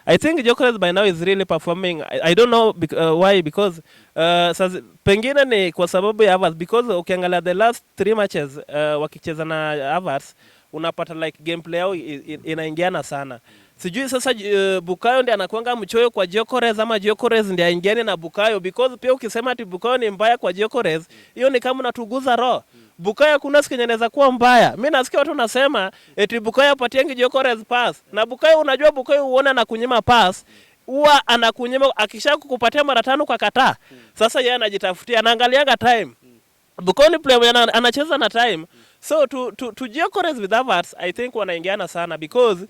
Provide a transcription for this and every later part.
I think Gyökeres by now is really performing. I don't know why, because sasa pengine ni kwa sababu ya Havertz, because ukiangalia the last 3 matches wakicheza na Havertz unapata like gameplay yao inaingiana sana. Sijui sasa Bukayo ndiye anakuanga mchoyo kwa Gyökeres ama Gyökeres ndiye aingiane na Bukayo, because pia ukisema ati Bukayo ni mbaya kwa Gyökeres, hiyo ni kama unatuguza roho. Bukayo kuna siku inaweza kuwa mbaya. Mimi nasikia watu nasema eti Bukayo apatiangi Gyökeres pass. Na Bukayo, unajua Bukayo uone na kunyima pass, huwa anakunyima akisha kukupatia mara 5 kwa kataa. Sasa yeye anajitafutia, anaangalianga time. Bukayo ni player anacheza na time. So to Gyökeres with Havertz, I think wanaingiana sana, because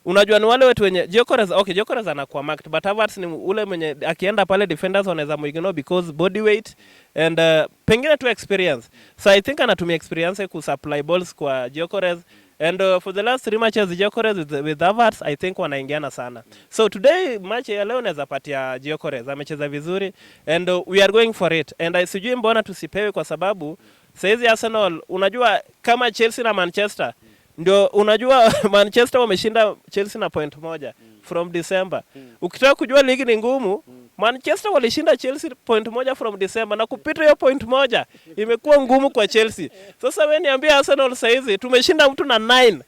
unajua ni wale wetu wenye Gyökeres, okay, Gyökeres anakuwa marked, but Havertz ni ule mwenye akienda pale defenders wanaweza muignore because body weight and pengine tu experience. So I think anatumia experience ku supply balls kwa Gyökeres, and for the last 3 matches Gyökeres with Havertz I think wanaingiana sana. So today match ya leo naweza patia Gyökeres, amecheza vizuri and we are going for it, and sijui mbona tusipewe, kwa sababu saizi Arsenal, unajua kama Chelsea na Manchester ndio, unajua Manchester wameshinda Chelsea na point 1 from December. Ukitaka kujua ligi ni ngumu, Manchester walishinda Chelsea point 1 from December, na kupita hiyo point 1 imekuwa ngumu kwa Chelsea. Sasa wewe niambie Arsenal saizi tumeshinda mtu na 9.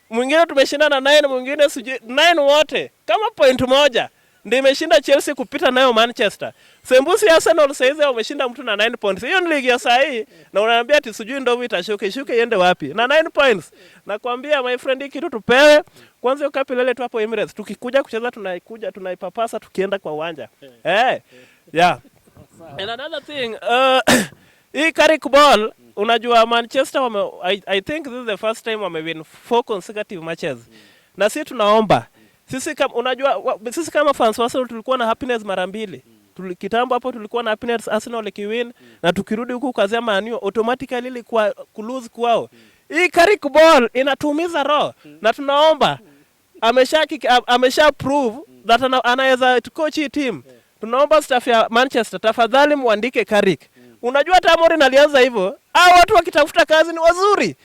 Mwingine tumeshinda na 9, mwingine 9 wote. Kama point 1 ndio imeshinda Chelsea kupita nayo Manchester. Sembusi Arsenal saizi wameshinda mtu na 9 points. Hiyo ni ligi ya saa hii, na unaniambia ati sijui ndovu itashuke iende wapi na 9 points. Nakwambia my friend, kitu tupewe kwanza, ukapi lele tu hapo Emirates. Tukikuja kucheza tunaipapasa tukienda kwa uwanja. Yeah. And another thing, hii Carrick ball, unajua Manchester I think this is the first time win 4 consecutive matches. Na sisi tunaomba, sisi kama fans wa Arsenal tulikuwa na happiness mara 2. Kitambo hapo tulikuwa na happiness Arsenal ikiwin, na tukirudi huku kazi ya Man U automatically ilikuwa kulose kwao. Hii Carrick ball inatumiza roho, na tunaomba, amesha prove that anaweza coach hii team. Tunaomba staff ya Manchester, tafadhali muandike Carrick. Unajua hata Amorim alianza hivyo, watu wakitafuta kazi ni wazuri.